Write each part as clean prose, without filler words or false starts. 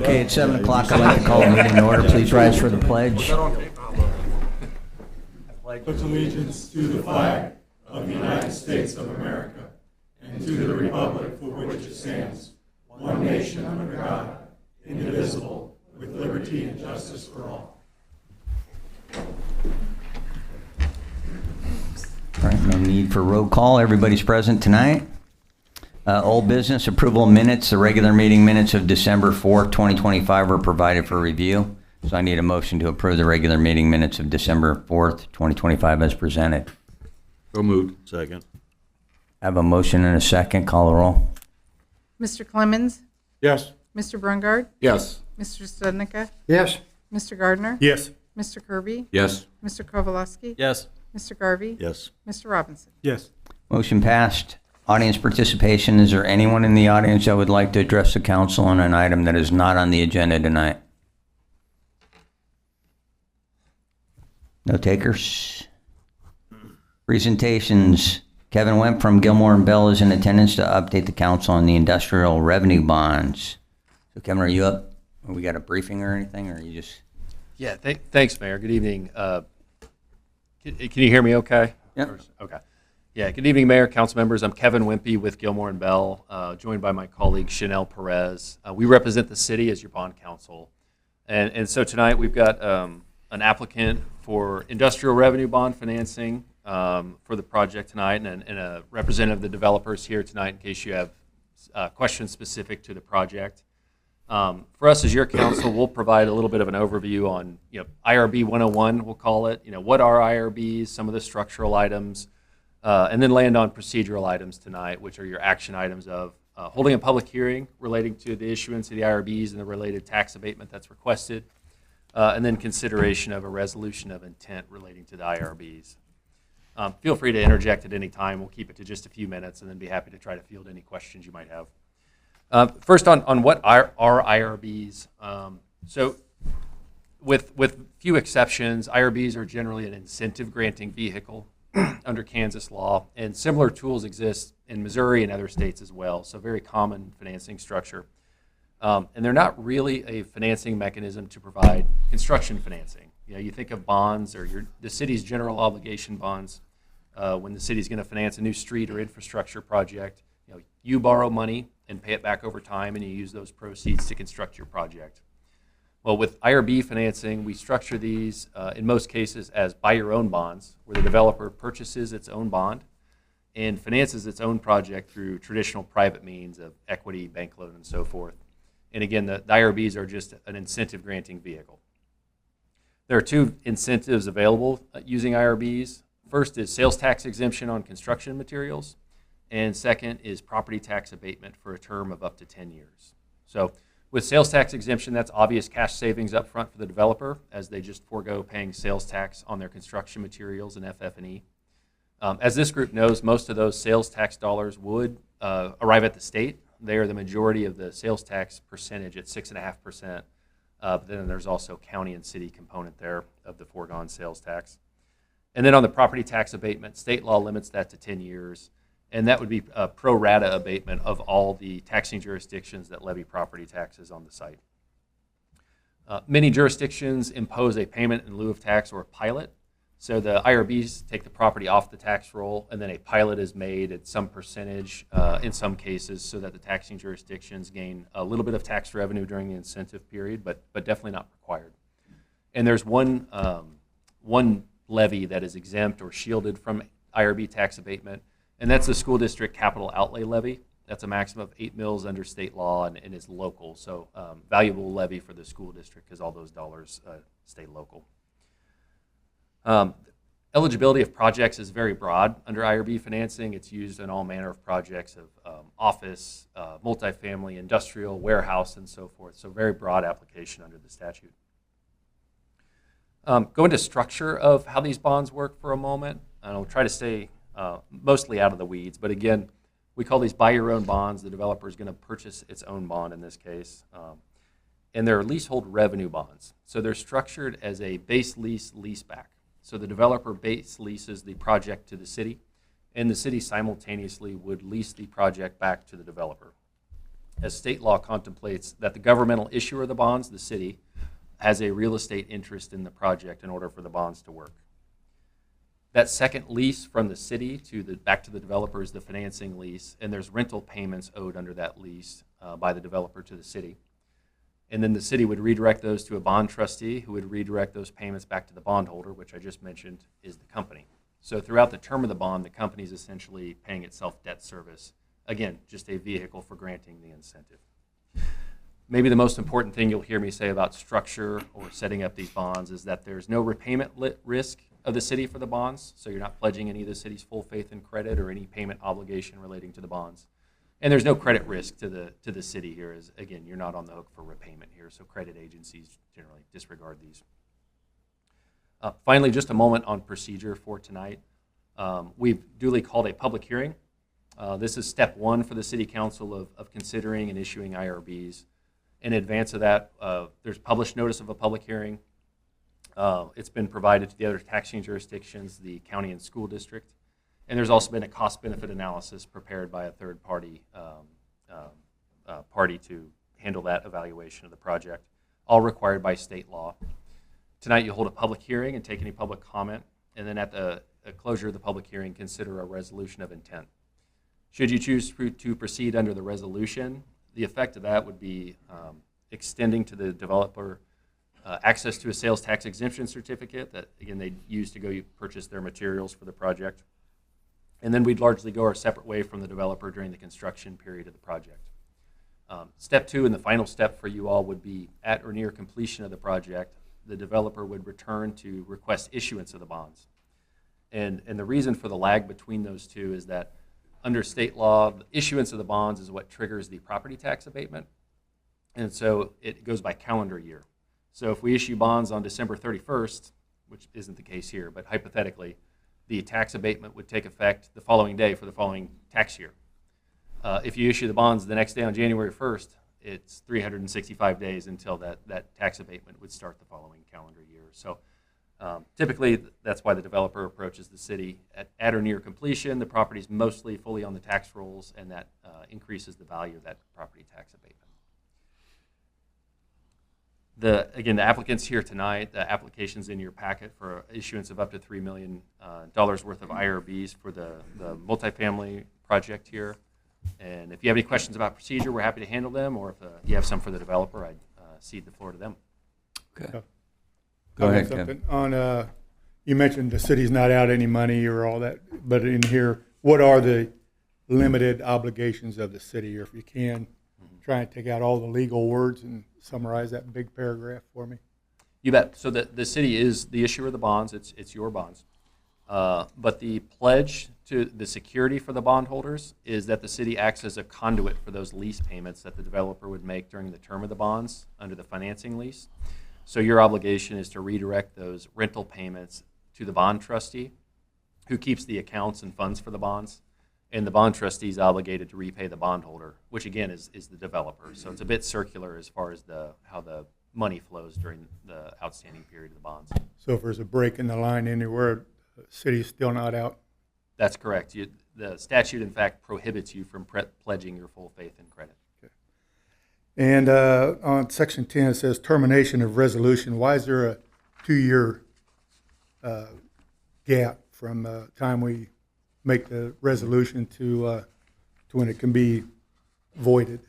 Okay, it's 7 o'clock. I'd like to call the meeting to order. Please rise for the pledge. Pledge allegiance to the flag of the United States of America and to the republic for which it stands, one nation under God, indivisible, with liberty and justice for all. All right, no need for roll call. Everybody's present tonight. Old business, approval of minutes. The regular meeting minutes of December 4th, 2025 were provided for review. So I need a motion to approve the regular meeting minutes of December 4th, 2025 as presented. So moved. Second. I have a motion and a second. Call the roll. Mr. Clemons, Yes. Mr. Brungard, Yes. Mr. Studnicka, Yes. Mr. Gardner, Yes. Mr. Kirby, Yes. Mr. Kowalewski, Yes. Mr. Garvey, Yes. Mr. Robinson. Yes. Motion passed. Audience participation. Is there anyone in the audience that would like to address the council on an item that is not on the agenda tonight? No takers? Presentations. Kevin Wemp from Gilmore and Bell is in attendance to update the council on the industrial revenue bonds. So Kevin, are you up? We got a briefing or anything, or are you just? Yeah, thanks, Mayor. Good evening. Can you hear me okay? Yeah. Okay. Yeah, good evening, Mayor, council members. I'm Kevin Wimpy with Gilmore and Bell, joined by my colleague Chanel Perez. We represent the city as your bond counsel. And so tonight we've got an applicant for industrial revenue bond financing for the project tonight, and a representative of the developers here tonight in case you have questions specific to the project. For us as your council, we'll provide a little bit of an overview on, IRB 101, we'll call it. What are IRBs, some of the structural items, and then land on procedural items tonight, which are your action items of holding a public hearing relating to the issuance of the IRBs and the related tax abatement that's requested, and then consideration of a resolution of intent relating to the IRBs. Feel free to interject at any time. We'll keep it to just a few minutes and then be happy to try to field any questions you might have. First on what are IRBs. So with few exceptions, IRBs are generally an incentive granting vehicle under Kansas law, and similar tools exist in Missouri and other states as well, so very common financing structure. And they're not really a financing mechanism to provide construction financing. You think of bonds or the city's general obligation bonds when the city's going to finance a new street or infrastructure project. You borrow money and pay it back over time, and you use those proceeds to construct your project. Well, with IRB financing, we structure these in most cases as buy your own bonds, where the developer purchases its own bond and finances its own project through traditional private means of equity, bank loan, and so forth. And again, the IRBs are just an incentive granting vehicle. There are two incentives available using IRBs. First is sales tax exemption on construction materials, and second is property tax abatement for a term of up to 10 years. So with sales tax exemption, that's obvious cash savings up front for the developer as they just forego paying sales tax on their construction materials and FF&E. As this group knows, most of those sales tax dollars would arrive at the state. They are the majority of the sales tax percentage at 6.5%. But then there's also county and city component there of the foregone sales tax. And then on the property tax abatement, state law limits that to 10 years. And that would be a pro rata abatement of all the taxing jurisdictions that levy property taxes on the site. Many jurisdictions impose a payment in lieu of tax or a pilot. So the IRBs take the property off the tax roll, and then a pilot is made at some percentage in some cases so that the taxing jurisdictions gain a little bit of tax revenue during the incentive period, but definitely not required. And there's one levy that is exempt or shielded from IRB tax abatement, and that's the school district capital outlay levy. That's a maximum of 8 mils under state law and is local. So valuable levy for the school district because all those dollars stay local. Eligibility of projects is very broad under IRB financing. It's used in all manner of projects of office, multifamily, industrial, warehouse, and so forth. So very broad application under the statute. Go into structure of how these bonds work for a moment. And I'll try to stay mostly out of the weeds, but again, we call these buy your own bonds. The developer is going to purchase its own bond in this case. And they're leasehold revenue bonds. So they're structured as a base lease leaseback. So the developer base leases the project to the city, and the city simultaneously would lease the project back to the developer. as state law contemplates that the governmental issuer of the bonds, the city, has a real estate interest in the project in order for the bonds to work. That second lease from the city back to the developer is the financing lease, and there's rental payments owed under that lease by the developer to the city. And then the city would redirect those to a bond trustee who would redirect those payments back to the bondholder, which I just mentioned is the company. So throughout the term of the bond, the company is essentially paying itself debt service. Again, just a vehicle for granting the incentive. Maybe the most important thing you'll hear me say about structure or setting up these bonds is that there's no repayment risk of the city for the bonds, so you're not pledging any of the city's full faith and credit or any payment obligation relating to the bonds. And there's no credit risk to the city here, as again, you're not on the hook for repayment here, so credit agencies generally disregard these. Finally, just a moment on procedure for tonight. We've duly called a public hearing. This is step one for the City Council of considering and issuing IRBs. In advance of that, there's published notice of a public hearing. It's been provided to the other taxing jurisdictions, the county and school district. And there's also been a cost-benefit analysis prepared by a third party to handle that evaluation of the project, all required by state law. Tonight you'll hold a public hearing and take any public comment, and then at the closure of the public hearing, consider a resolution of intent. Should you choose to proceed under the resolution, the effect of that would be extending to the developer access to a sales tax exemption certificate that, again, they use to go purchase their materials for the project. And then we'd largely go our separate way from the developer during the construction period of the project. Step two and the final step for you all would be at or near completion of the project, the developer would return to request issuance of the bonds. And the reason for the lag between those two is that under state law, the issuance of the bonds is what triggers the property tax abatement. And so it goes by calendar year. So if we issue bonds on December 31st, which isn't the case here, but hypothetically, the tax abatement would take effect the following day for the following tax year. If you issue the bonds the next day on January 1st, it's 365 days until that tax abatement would start the following calendar year. So typically, that's why the developer approaches the city at or near completion. The property is mostly fully on the tax rolls, and that increases the value of that property tax abatement. Again, the applicants here tonight, the application's in your packet for issuance of up to $3 million worth of IRBs for the multifamily project here. And if you have any questions about procedure, we're happy to handle them, or if you have some for the developer, I'd cede the floor to them. Okay. Go ahead, Kevin. On, you mentioned the city's not out any money or all that, but in here, what are the limited obligations of the city? Or if you can, try and take out all the legal words and summarize that big paragraph for me. You bet. So the city is the issuer of the bonds. It's your bonds. But the pledge to the security for the bondholders is that the city acts as a conduit for those lease payments that the developer would make during the term of the bonds under the financing lease. So your obligation is to redirect those rental payments to the bond trustee, who keeps the accounts and funds for the bonds, and the bond trustee is obligated to repay the bondholder, which again is the developer. So it's a bit circular as far as how the money flows during the outstanding period of the bonds. So if there's a break in the line anywhere, the city's still not out? That's correct. The statute, in fact, prohibits you from pledging your full faith and credit. Okay. And on section 10, it says termination of resolution. Why is there a 2-year gap from time we make the resolution to when it can be voided?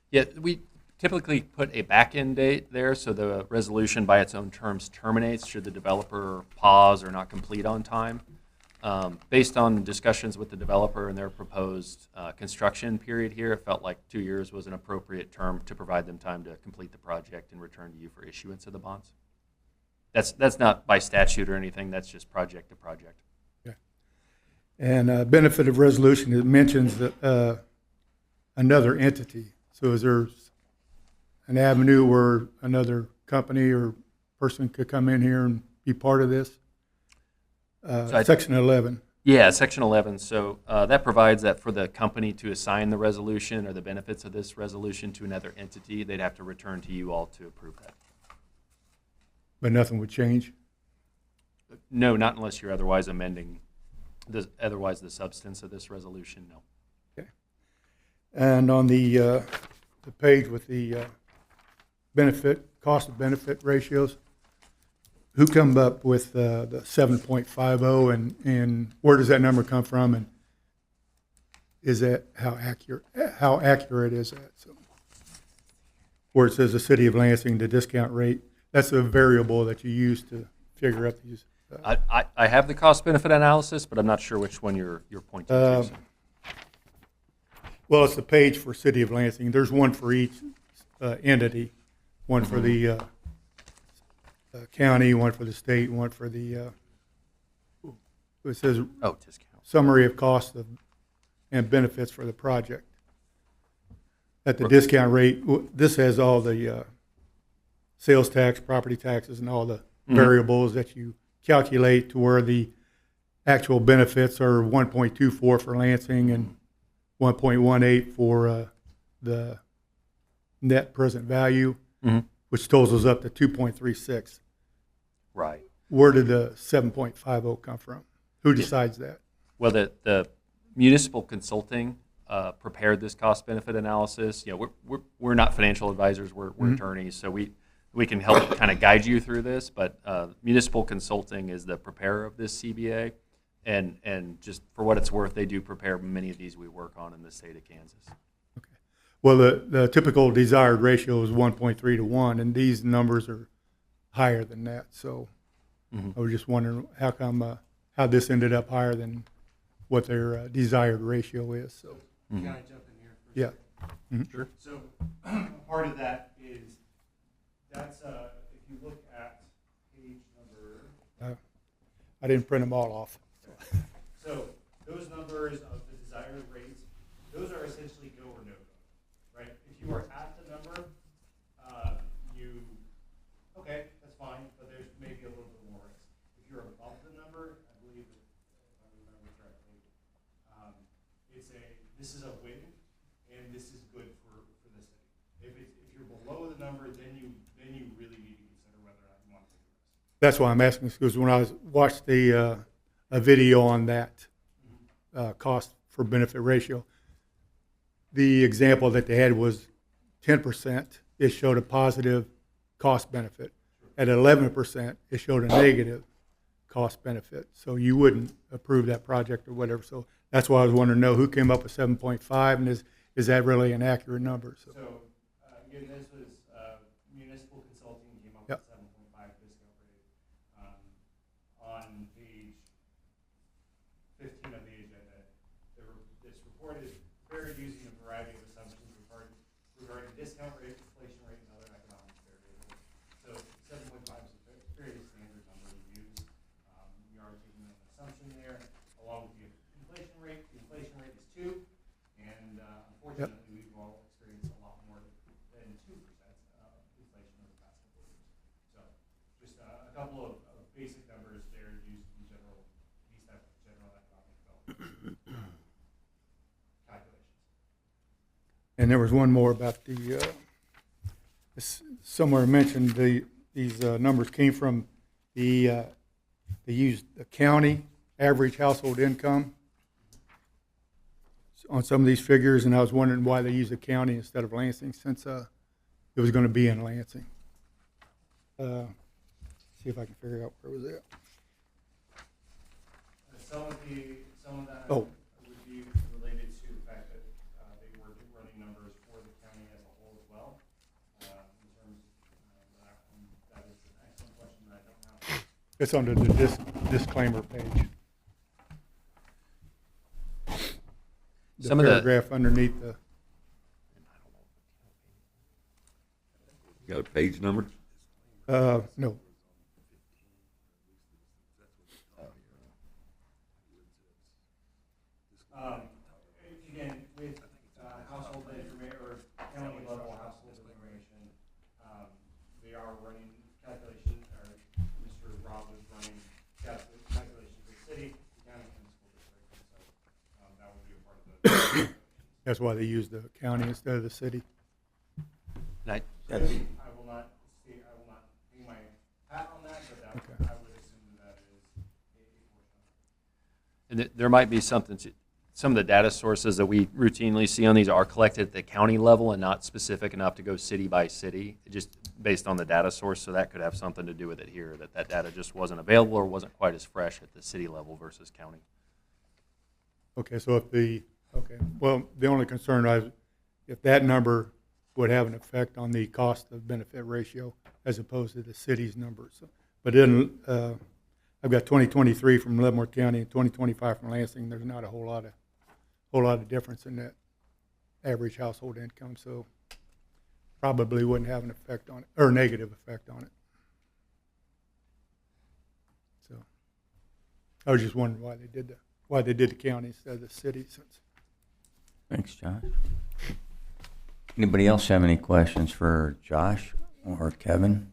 Yeah, we typically put a back-end date there, so the resolution by its own terms terminates should the developer pause or not complete on time. Based on discussions with the developer and their proposed construction period here, it felt like 2 years was an appropriate term to provide them time to complete the project and return to you for issuance of the bonds. That's not by statute or anything, that's just project to project. Okay. And benefit of resolution, it mentions another entity. So is there an avenue where another company or person could come in here and be part of this? Section 11. Yeah, Section 11. So that provides that for the company to assign the resolution or the benefits of this resolution to another entity, they'd have to return to you all to approve that. But nothing would change? No, not unless you're otherwise amending, otherwise the substance of this resolution, no. And on the page with the cost of benefit ratios, who come up with the 7.50 and where does that number come from? And is that how accurate is that? So, where it says the city of Lansing, the discount rate, that's a variable that you use to figure out these. I have the cost benefit analysis, but I'm not sure which one you're pointing to. So. Well, it's the page for city of Lansing. There's one for each entity, one for the county, one for the state, one for the, it says Oh, discount. summary of costs and benefits for the project. At the discount rate, this has all the sales tax, property taxes, and all the variables that you calculate to where the actual benefits are 1.24 for Lansing and 1.18 for the net present value, which totals up to 2.36. Right. Where did the 7.50 come from? Who decides that? Well, the municipal consulting prepared this cost benefit analysis. You know, we're not financial advisors. We're attorneys, so we can help kind of guide you through this. But municipal consulting is the preparer of this CBA, and just for what it's worth, they do prepare many of these we work on in the state of Kansas. Okay. Well, the typical desired ratio is 1.3 to 1, and these numbers are higher than that. So I was just wondering how come how this ended up higher than what their desired ratio is. So Can I jump in here? For a yeah. second? Sure. So part of that is, that's, if you look at page number, I didn't print them all off. so those numbers of the desired rates, those are essentially go or no go, right? If you are at the number, okay, that's fine, but there's maybe a little bit more risk. If you're above the number, I believe, if I remember correctly, this is a win, and this is good for the city. If you're below the number, then you really need to consider whether or not you want to take the risk. That's why I'm asking, because when I watched a video on that cost for benefit ratio, the example that they had was 10%, it showed a positive cost benefit. At 11%, it showed a negative cost benefit. So you wouldn't approve that project or whatever. So that's why I was wanting to know who came up with 7.5, and is that really an accurate number? So Again, this was municipal consulting came up Yep. with 7.5 discount rate. On page 15 of the agenda, this report is prepared using a variety of assumptions regarding discount rate, inflation rate, and other economic variables. So 7.5 is a fairly standard number to use. We are taking an assumption there, along with the inflation rate. The inflation rate is 2, and unfortunately, we've all experienced a lot more than 2% inflation over the past couple of years. So, just a couple of basic numbers there used in general, these type of general economic development calculations. and there was one more about the somewhere mentioned these numbers came from they used the county average household income on some of these figures, and I was wondering why they used the county instead of Lansing, since it was going to be in Lansing. See if I can figure out where it was at. Some of that Oh. would be related to the fact that they were running numbers for the county as a whole as well. In terms of that, and that is an excellent question that I don't know. It's under the disclaimer page. The Some of the- paragraph underneath the, Got a page number? no. Again, with household information or county level household information, they are running calculations, or Mr. Rob is running calculations for the city, the county, and the school district. So that would be a part of the. That's why they use the county instead of the city. And I will not hang my hat on that, but Okay. I would assume that is a portion of it. there might be something some of the data sources that we routinely see on these are collected at the county level and not specific enough to go city by city, just based on the data source. So that could have something to do with it here, that data just wasn't available or wasn't quite as fresh at the city level versus county. Okay, so well, the only concern if that number would have an effect on the cost of benefit ratio as opposed to the city's numbers. So, but then, I've got 2023 from Leavenworth County and 2025 from Lansing. There's not a whole lot of difference in that average household income, so probably wouldn't have an effect on it, or a negative effect on it. So I was just wondering why they did the county instead of the city. Since Thanks, Josh. Anybody else have any questions for Josh or Kevin?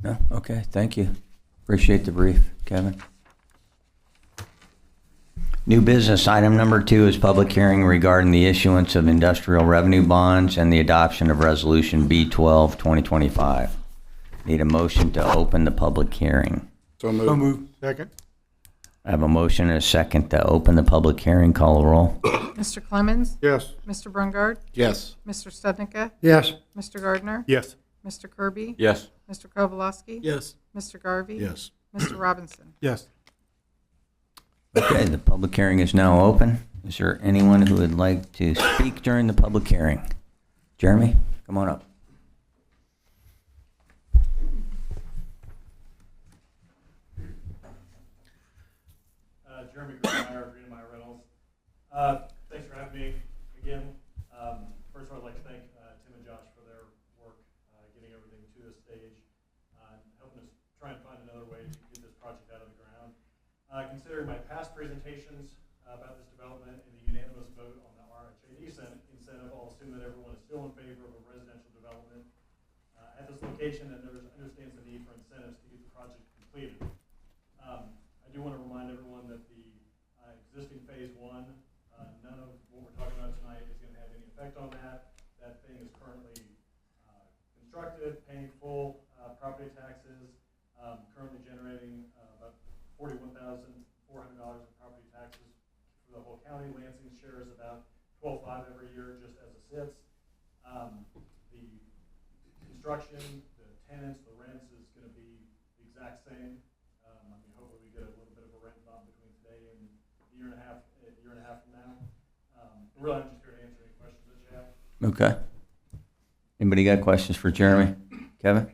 No? Okay, thank you. Appreciate the brief, Kevin. New business, item number 2 is public hearing regarding the issuance of industrial revenue bonds and the adoption of Resolution B12, 2025. Need a motion to open the public hearing. So moved. Second. I have a motion and a second to open the public hearing. Call the roll. Mr. Clemons? Yes. Mr. Brungard? Yes. Mr. Studnicka? Yes. Mr. Gardner? Yes. Mr. Kirby? Yes. Mr. Kowalski? Yes. Mr. Garvey? Yes. Mr. Robinson? Yes. Okay, the public hearing is now open. Is there anyone who would like to speak during the public hearing? Jeremy, come on up. Jeremy Greenmeyer, Greenmeyer Reynolds. Thanks for having me again. First of all, I'd like to thank Tim and Josh for their work getting everything to this stage, helping us try and find another way to get this project out of the ground. Considering my past presentations about this development and the unanimous vote on the RHAD incentive, I'll assume that everyone is still in favor of a residential development at this location and understands the need for incentives to get the project completed. I do want to remind everyone that the existing phase 1, none of what we're talking about tonight is going to have any effect on that. That thing is currently constructed, paying full property taxes, currently generating about $41,400 in property taxes for the whole county. Lansing's share is about $12,500 every year just as it sits. The construction, the tenants, the rents is going to be the exact same. Hopefully we get a little bit of a rent bump between today and a year and a half from now. Really, I'm just here to answer any questions that you have. Okay. Anybody got questions for Jeremy? Kevin?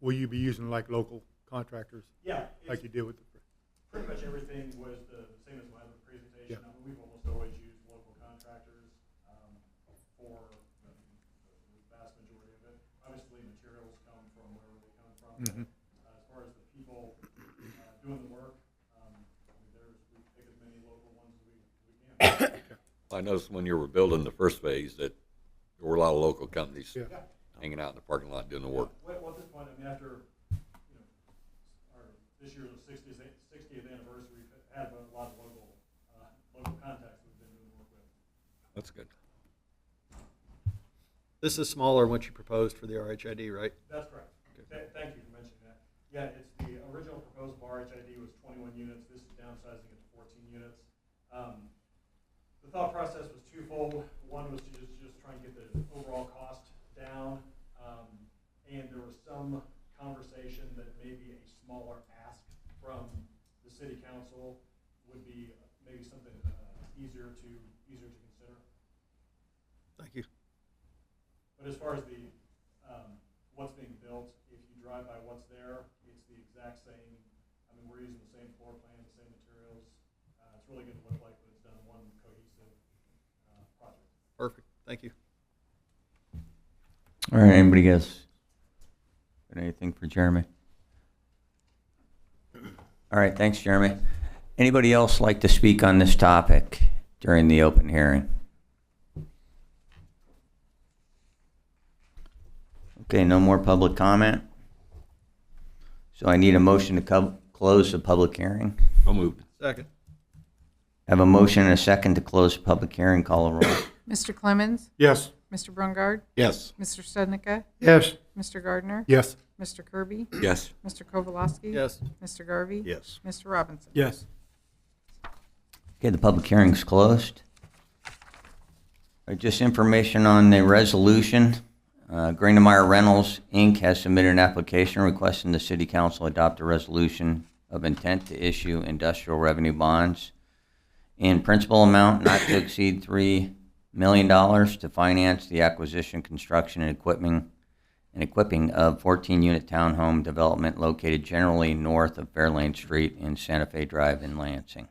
Will you be using like local contractors Yeah, like you did with the? pretty much everything was the same as my other presentation. Yeah. We've almost always used local contractors for the vast majority of it. Obviously, materials come from wherever they come from. Mhm. As far as the people doing the work, we pick as many local ones as we can. I noticed when you were building the first phase that there were a lot of local companies Yeah. hanging out in the parking lot doing the work. Well, at this point, after this year's 60th anniversary, we've had a lot of local contacts we've been doing work with. That's good. This is smaller than what you proposed for the RHID, right? That's correct. Thank you for mentioning that. Yeah, it's the original proposal for RHID was 21 units. This is downsizing it to 14 units. The thought process was twofold. One was to just try and get the overall cost down, and there was some conversation that maybe a smaller ask from the city council would be maybe something easier to consider. Thank you. But as far as the what's being built, if you drive by what's there, it's the exact same. We're using the same floor plan, the same materials. It's really going to look like it's done one cohesive project. Perfect. Thank you. All right, anybody else got anything for Jeremy? All right, thanks, Jeremy. Anybody else like to speak on this topic during the open hearing? Okay, no more public comment. So I need a motion to close the public hearing. So moved. Second. Have a motion and a second to close the public hearing. Call a roll. Mr. Clemons? Yes. Mr. Brungard? Yes. Mr. Studnicka? Yes. Mr. Gardner? Yes. Mr. Kirby? Yes. Mr. Kowalski? Yes. Mr. Garvey? Yes. Mr. Robinson? Yes. Okay, the public hearing's closed. Just information on the resolution. Greenemeyer Reynolds, Inc. has submitted an application requesting the City Council adopt a resolution of intent to issue industrial revenue bonds in principal amount not to exceed $3 million to finance the acquisition, construction, and equipping of 14-unit townhome development located generally north of Fairlane Street and Santa Fe Drive in Lansing.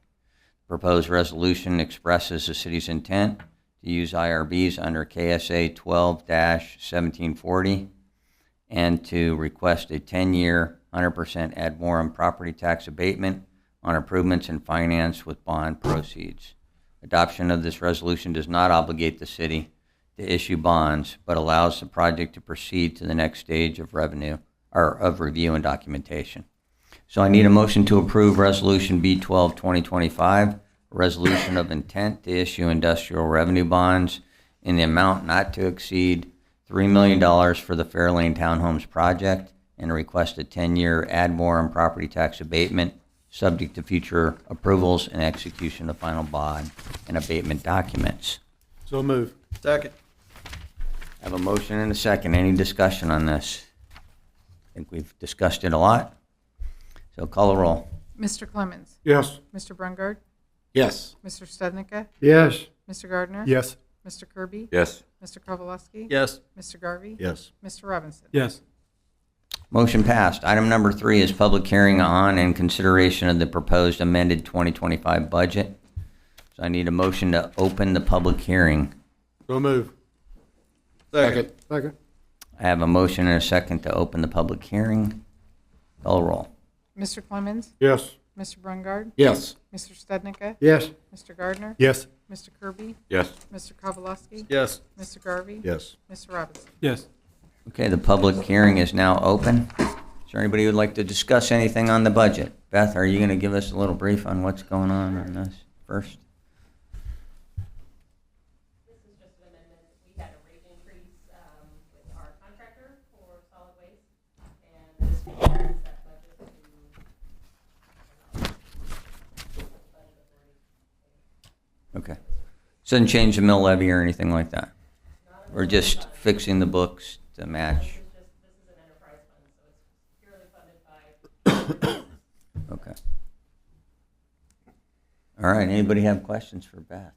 Proposed resolution expresses the city's intent to use IRBs under KSA 12-1740 and to request a 10-year 100% ad valorem property tax abatement on improvements and finance with bond proceeds. Adoption of this resolution does not obligate the city to issue bonds, but allows the project to proceed to the next stage of review and documentation. So I need a motion to approve Resolution B12 2025, a resolution of intent to issue industrial revenue bonds in the amount not to exceed $3 million for the Fairlane Townhomes project and request a 10-year ad valorem property tax abatement subject to future approvals and execution of final bond and abatement documents. So move. Second. I have a motion and a second. Any discussion on this? I think we've discussed it a lot. So call a roll. Mr. Clemons, Yes. Mr. Brungard, Yes. Mr. Studnicka, Yes. Mr. Gardner, Yes. Mr. Kirby, Yes. Mr. Kowalski, Yes. Mr. Garvey, Yes. Mr. Robinson. Yes. Motion passed. Item number 3 is public hearing on and consideration of the proposed amended 2025 budget. So I need a motion to open the public hearing. So move. Second. Second. I have a motion and a second to open the public hearing. Call a roll. Mr. Clemons, Yes. Mr. Brungard, Yes. Mr. Studnicka, Yes. Mr. Gardner, Yes. Mr. Kirby, Yes. Mr. Kowalski, Yes. Mr. Garvey, Yes. Mr. Robinson. Yes. Okay, the public hearing is now open. Is there anybody who would like to discuss anything on the budget? Beth, are you going to give us a little brief on what's going on this first? This is just an amendment. We had a rate increase with our contractor for solid waste, and this requires that budget to budget authority. Okay. Doesn't change the mill levy or anything like that? We're just fixing the books to match? This is an enterprise fund, so it's purely funded by. Okay. All right, anybody have questions for Beth?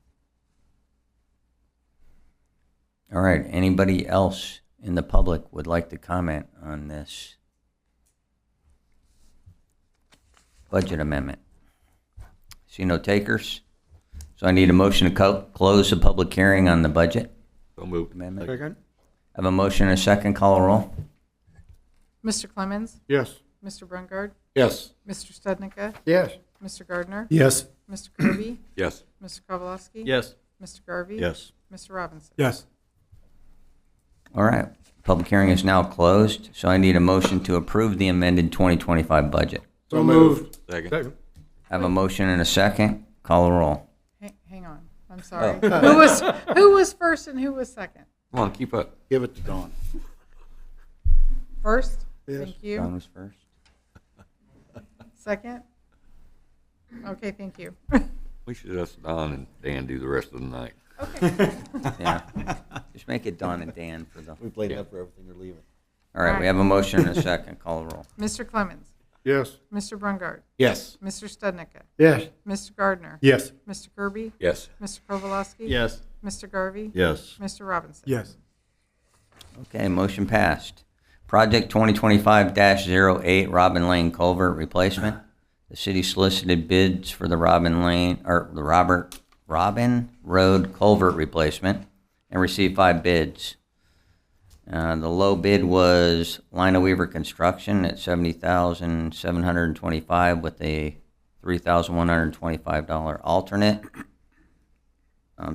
All right, anybody else in the public would like to comment on this budget amendment? See no takers? So I need a motion to close the public hearing on the budget So moved. amendment. Second. I have a motion and a second. Call a roll. Mr. Clemons, Yes. Mr. Brungard, Yes. Mr. Studnicka, Yes. Mr. Gardner, Yes. Mr. Kirby, Yes. Mr. Kowalski, Yes. Mr. Garvey, Yes. Mr. Robinson. Yes. All right, public hearing is now closed, so I need a motion to approve the amended 2025 budget. So moved. Second. I have a motion and a second. Call a roll. Hang on, I'm sorry. Who was first and who was second? Come on, keep up. Give it to Dawn. First? Yes. Thank you. Ron was first. Second? Okay, thank you. We should let Don and Dan do the rest of the night. Okay. Yeah, just make it Don and Dan for the. We played up for everything you're leaving. All right, we have a motion and a second. Call a roll. Mr. Clemons, Yes. Mr. Brungard, Yes. Mr. Studnicka, Yes. Mr. Gardner, Yes. Mr. Kirby, Yes. Mr. Kowalski, Yes. Mr. Garvey, Yes. Mr. Robinson. Yes. Okay, motion passed. Project 2025-08 Robin Lane Culvert Replacement. The city solicited bids for the Robin Road Culvert Replacement and received 5 bids. The low bid was Lina Weaver Construction at $70,725 with a $3,125 alternate.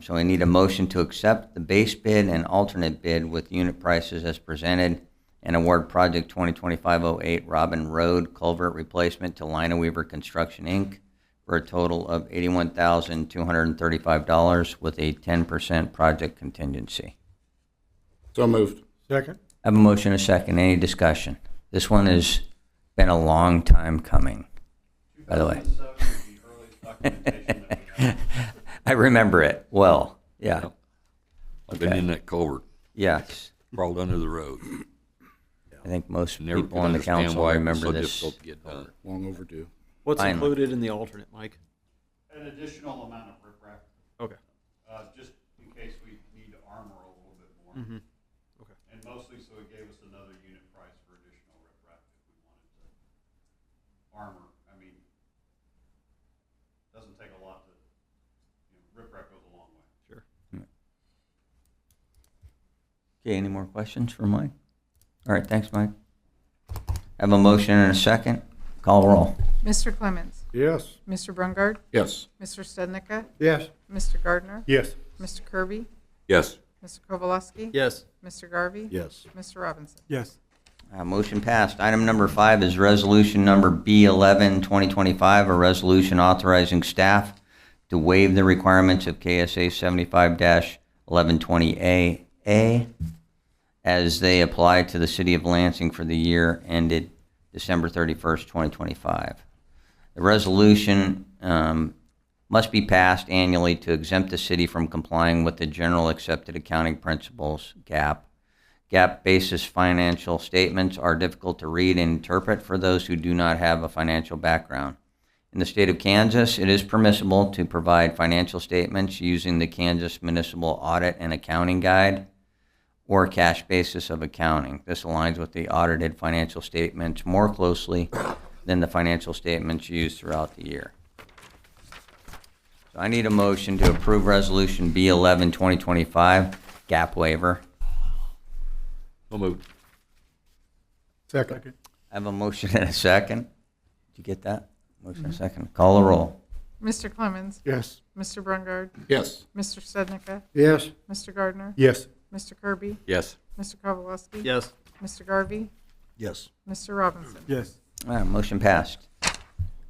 So we need a motion to accept the base bid and alternate bid with unit prices as presented and award project 2025-08 Robin Road Culvert Replacement to Lina Weaver Construction, Inc. for a total of $81,235 with a 10% project contingency. So moved. Second. I have a motion and a second. Any discussion? This one has been a long time coming, by the way. 2007 is the earliest documentation that we I remember it well. Yeah. I've been Okay. in that culvert, Yes. crawled under the road. I think most Never people could on the understand council why it was remember so this. difficult to get done. Long overdue. What's Finally. included in the alternate, Mike? An additional amount of riprap, Okay. just in case we need to armor a little bit more. Mm-hmm. Okay. And mostly so it gave us another unit price for additional riprap if we wanted to armor. I mean, doesn't take a lot to, riprap goes a long way. Sure. Okay, any more questions for Mike? All right, thanks, Mike. Have a motion and a second. Call roll. Mr. Clemons, Yes. Mr. Brungard, Yes. Mr. Studnicka, Yes. Mr. Gardner, Yes. Mr. Kirby, Yes. Mr. Kowalski, Yes. Mr. Garvey, Yes. Mr. Robinson. Yes. Motion passed. Item number 5 is resolution number B11, 2025, a resolution authorizing staff to waive the requirements of KSA 75-1120A as they apply to the city of Lansing for the year ended December 31st, 2025. The resolution must be passed annually to exempt the city from complying with the General Accepted Accounting Principles, GAAP. GAAP basis financial statements are difficult to read and interpret for those who do not have a financial background. In the state of Kansas, it is permissible to provide financial statements using the Kansas Municipal Audit and Accounting Guide or cash basis of accounting. This aligns with the audited financial statements more closely than the financial statements used throughout the year. So I need a motion to approve Resolution B11, 2025, GAAP waiver. So moved. Second. I have a motion and a second. Did you get that? Motion and a second. Call the roll. Mr. Clemons, Yes. Mr. Brungard, Yes. Mr. Studnicka, Yes. Mr. Gardner, Yes. Mr. Kirby, Yes. Mr. Kowalski, Yes. Mr. Garvey, Yes. Mr. Robinson. Yes. All right, motion passed.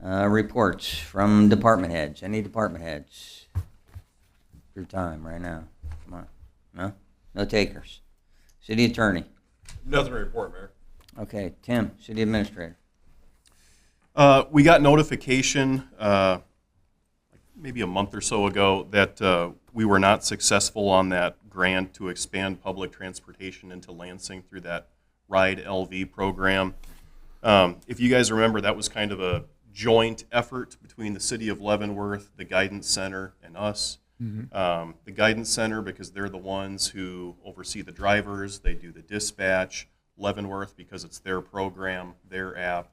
Reports from department heads. Any department heads? Your time right now. Come on. No? No takers. City attorney. Nothing to report, Mayor. Okay, Tim, city administrator. We got notification maybe a month or so ago that we were not successful on that grant to expand public transportation into Lansing through that Ride LV program. If you guys remember, that was kind of a joint effort between the city of Leavenworth, the Guidance Center, and us. The Guidance Center, because they're the ones who oversee the drivers, they do the dispatch. Leavenworth, because it's their program, their app.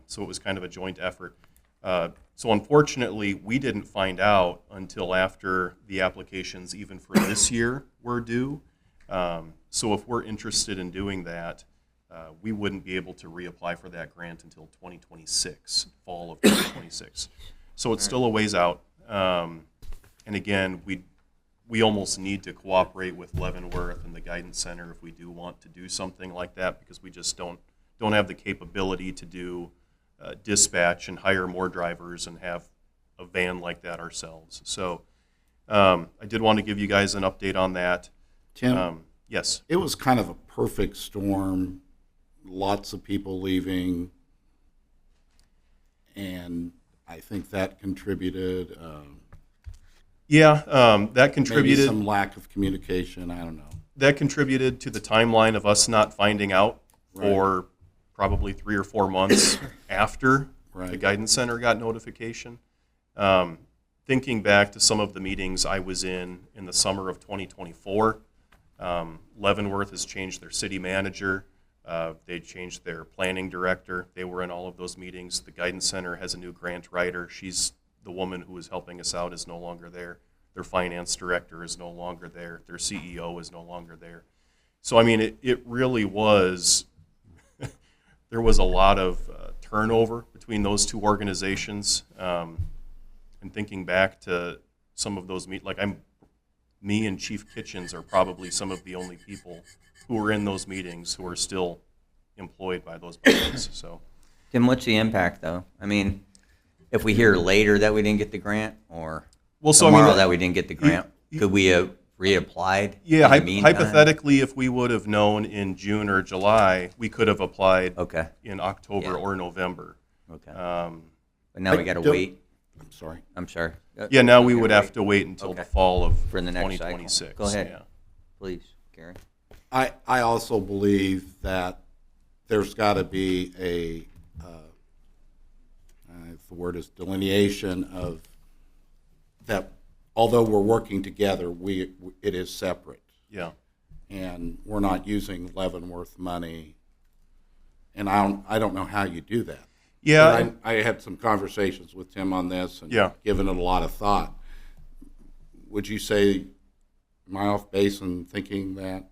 So it was kind of a joint effort. So unfortunately, we didn't find out until after the applications, even for this year, were due. So if we're interested in doing that, we wouldn't be able to reapply for that grant until 2026, fall of 2026. So it's still a ways out. And again, we almost need to cooperate with Leavenworth and the Guidance Center if we do want to do something like that, because we just don't have the capability to do dispatch and hire more drivers and have a van like that ourselves. So I did want to give you guys an update on that. Tim, Yes. it was kind of a perfect storm, lots of people leaving, and I think that contributed, Yeah, that maybe contributed. some lack of communication, I don't know. That contributed to the timeline of us not finding out Right. for probably 3 or 4 months after the Right. Guidance Center got notification. Thinking back to some of the meetings I was in the summer of 2024, Leavenworth has changed their city manager. They changed their planning director. They were in all of those meetings. The Guidance Center has a new grant writer. She's the woman who was helping us out is no longer there. Their finance director is no longer there. Their CEO is no longer there. So, I mean, it really was, there was a lot of turnover between those two organizations. And thinking back to some of those me and Chief Kitchens are probably some of the only people who were in those meetings who are still employed by those bodies. So, Tim, what's the impact, though? I mean, if we hear later that we didn't get the grant, or tomorrow that we didn't get the grant, could we have reapplied yeah, in the meantime? hypothetically, if we would have known in June or July, we could have applied Okay, in October Yeah. or November. okay. Um, But now we got to don't- wait. I'm sorry. I'm sorry. Yeah, now we would have to wait until the Okay. fall of For the next cycle. 2026. Go ahead. Yeah. Please, Gary. I also believe that there's got to be if the word is delineation of that, although we're working together, it is separate. Yeah. And we're not using Leavenworth money. And I don't know how you do that. Yeah. But I had some conversations with Tim on this and Yeah. given it a lot of thought. Would you say, am I off base in thinking that?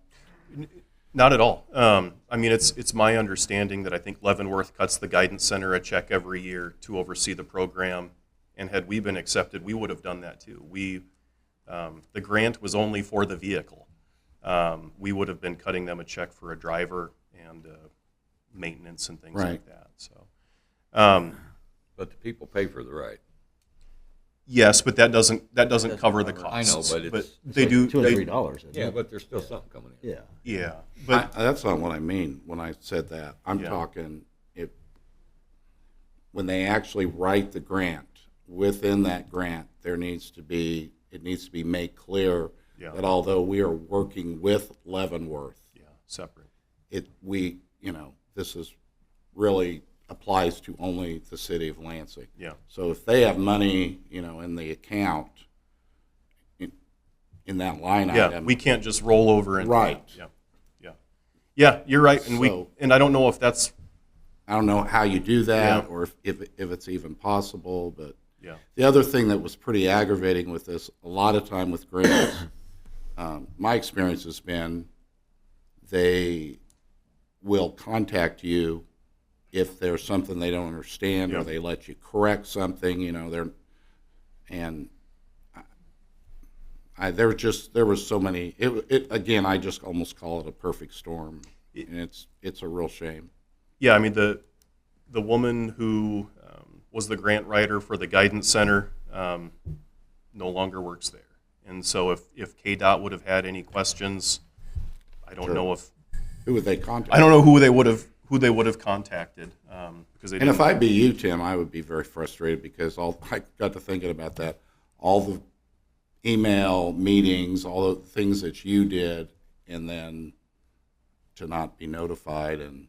Not at all. I mean, it's my understanding that I think Leavenworth cuts the Guidance Center a check every year to oversee the program. And had we been accepted, we would have done that too. The grant was only for the vehicle. We would have been cutting them a check for a driver and maintenance and things Right. like that. So, But the people pay for the ride. yes, but that doesn't cover the I know, costs. but it's they do. $2 or They, $3. Isn't Yeah, it? but there's still something coming in. Yeah. yeah, but That's not what I mean when I said that. I'm Yeah. talking when they actually write the grant, within that grant, it needs to be made clear Yeah. that although we are working with Leavenworth, yeah, separate. this is really applies to only the city of Lansing. Yeah. So if they have money, in the account, in that line Yeah, item. we can't just roll over and Right. Yeah, you're right, and So- I don't know if that's I don't know how you do that Yeah. or if it's even possible, but yeah. the other thing that was pretty aggravating with this, a lot of time with grants, my experience has been they will contact you if there's something they don't understand Yeah. or they let you correct something, there was so many, again, I just almost call it a perfect storm, and it's a real shame. Yeah, I mean, the woman who was the grant writer for the Guidance Center no longer works there. And so if KDOT would have had any questions, I don't Sure. know if Who would they contact? I don't know who they would have contacted because they And didn't. if I'd be you, Tim, I would be very frustrated because I got to thinking about that. All the email meetings, all the things that you did, and then to not be notified and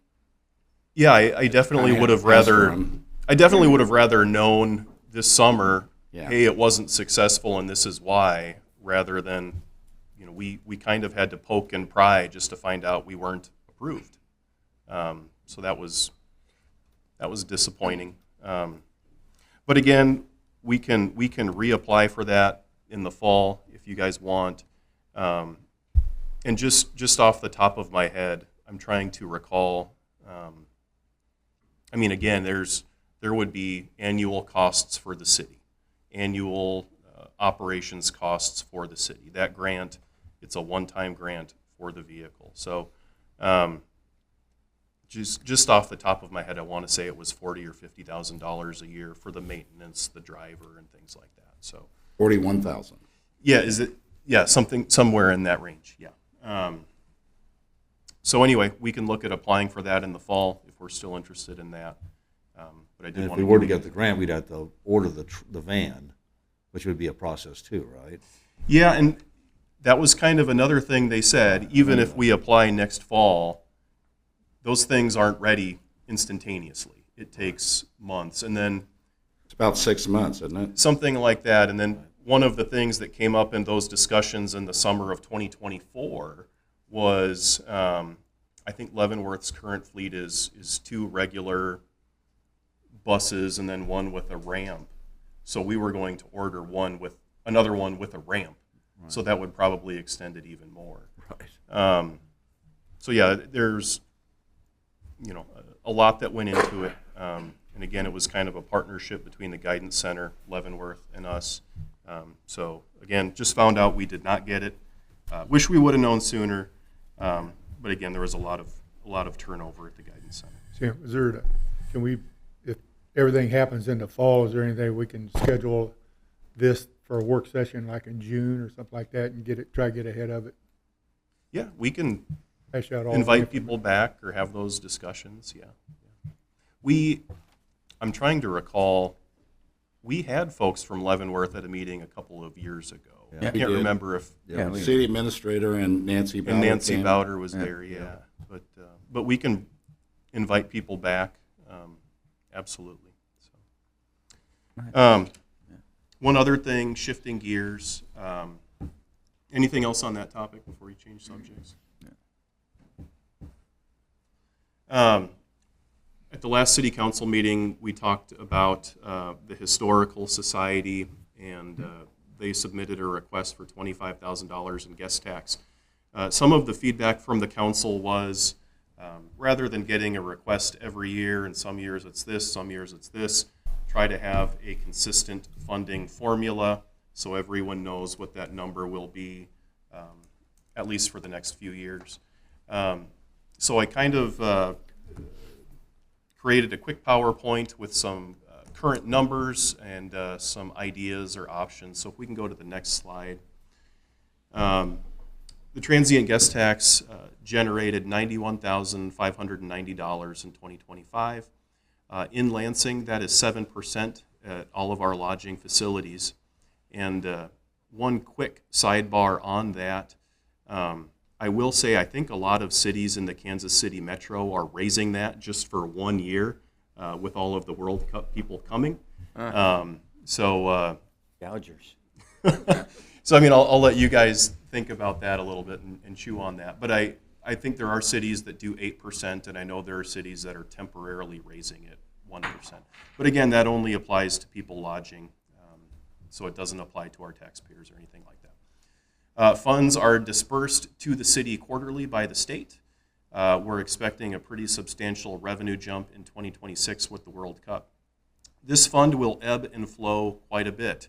Yeah, I definitely kinda would have had to ask rather. them. I definitely would have rather known this summer. Yeah. Hey, it wasn't successful, and this is why. Rather than, we kind of had to poke and pry just to find out we weren't approved. So that was disappointing. But again, we can reapply for that in the fall if you guys want. And just off the top of my head, I'm trying to recall. I mean, again, there would be annual costs for the city, annual operations costs for the city. That grant, it's a one-time grant for the vehicle. So, just off the top of my head, I want to say it was $40,000 or $50,000 a year for the maintenance, the driver, and things like that. So, 41,000. yeah, is it? Yeah, somewhere in that range. Yeah. So anyway, we can look at applying for that in the fall if we're still interested in that. But I did And if want we to were to get the grant, we'd have to order the van, which would be a process too, right? Yeah, and that was kind of another thing they said. Even if we apply next fall, those things aren't ready instantaneously. It takes months, and then It's about 6 months, isn't it? something like that. And then one of the things that came up in those discussions in the summer of 2024 was I think Leavenworth's current fleet is 2 regular buses and then 1 with a ramp. So we were going to order another one with a ramp. Right. So that would probably extend it even more. Right. So yeah, there's a lot that went into it. And again, it was kind of a partnership between the Guidance Center, Leavenworth, and us. So again, just found out we did not get it. Wish we would have known sooner. But again, there was a lot of turnover at the Guidance Center. Tim, can we, if everything happens in the fall, is there anything we can schedule this for a work session like in June or something like that and try to get ahead of it? Yeah, we can Hash out all invite people back or have those discussions. Yeah. I'm trying to recall. we had folks from Leavenworth at a meeting a couple of years ago. Yeah. I We can't did. remember if Yeah, we- City administrator and Nancy Ballard and Nancy came. Bowder was there, yeah. But we can invite people back, absolutely. So. One other thing, shifting gears. Anything else on that topic before you change subjects? At the last city council meeting, we talked about the Historical Society, and they submitted a request for $25,000 in guest tax. Some of the feedback from the council was, rather than getting a request every year, and some years it's this, some years it's this, try to have a consistent funding formula so everyone knows what that number will be, at least for the next few years. So I kind of created a quick PowerPoint with some current numbers and some ideas or options. So if we can go to the next slide. The transient guest tax generated $91,590 in 2025. In Lansing, that is 7% at all of our lodging facilities. And one quick sidebar on that, I will say I think a lot of cities in the Kansas City metro are raising that just for 1 year with all of the World Cup people coming. Gougers. So, I mean, I'll let you guys think about that a little bit and chew on that. But I think there are cities that do 8%, and I know there are cities that are temporarily raising it 1%. But again, that only applies to people lodging, so it doesn't apply to our taxpayers or anything like that. Funds are dispersed to the city quarterly by the state. We're expecting a pretty substantial revenue jump in 2026 with the World Cup. This fund will ebb and flow quite a bit.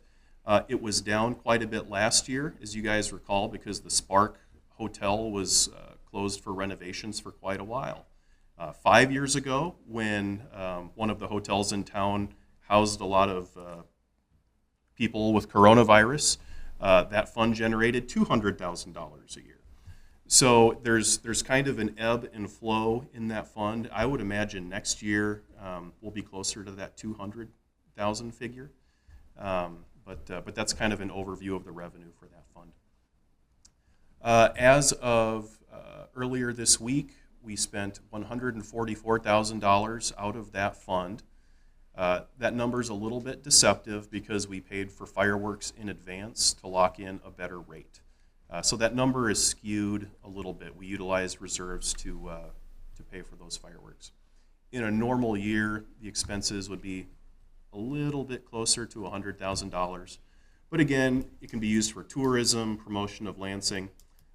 It was down quite a bit last year, as you guys recall, because the Spark Hotel was closed for renovations for quite a while. 5 years ago, when one of the hotels in town housed a lot of people with coronavirus, that fund generated $200,000 a year. So there's kind of an ebb and flow in that fund. I would imagine next year we'll be closer to that 200,000 figure. But that's kind of an overview of the revenue for that fund. As of earlier this week, we spent $144,000 out of that fund. That number's a little bit deceptive because we paid for fireworks in advance to lock in a better rate. So that number is skewed a little bit. We utilized reserves to pay for those fireworks. In a normal year, the expenses would be a little bit closer to $100,000. But again, it can be used for tourism, promotion of Lansing.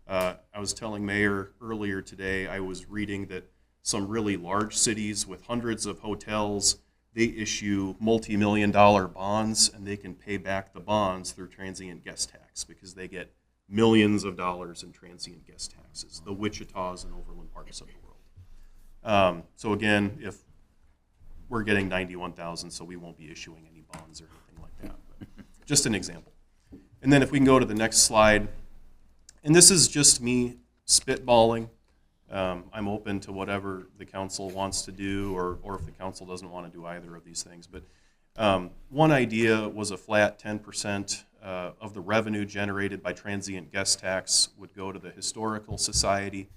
I was telling Mayor earlier today, I was reading that some really large cities with hundreds of hotels, they issue multi-million-dollar bonds, and they can pay back the bonds through transient guest tax because they get millions of dollars in transient guest taxes, the Wichitas and Overland Parks of the world. So again, if we're getting 91,000, so we won't be issuing any bonds or anything like that. But just an example. And then if we can go to the next slide, and this is just me spitballing. I'm open to whatever the council wants to do, or if the council doesn't want to do either of these things. But one idea was a flat 10% of the revenue generated by transient guest tax would go to the Historical Society.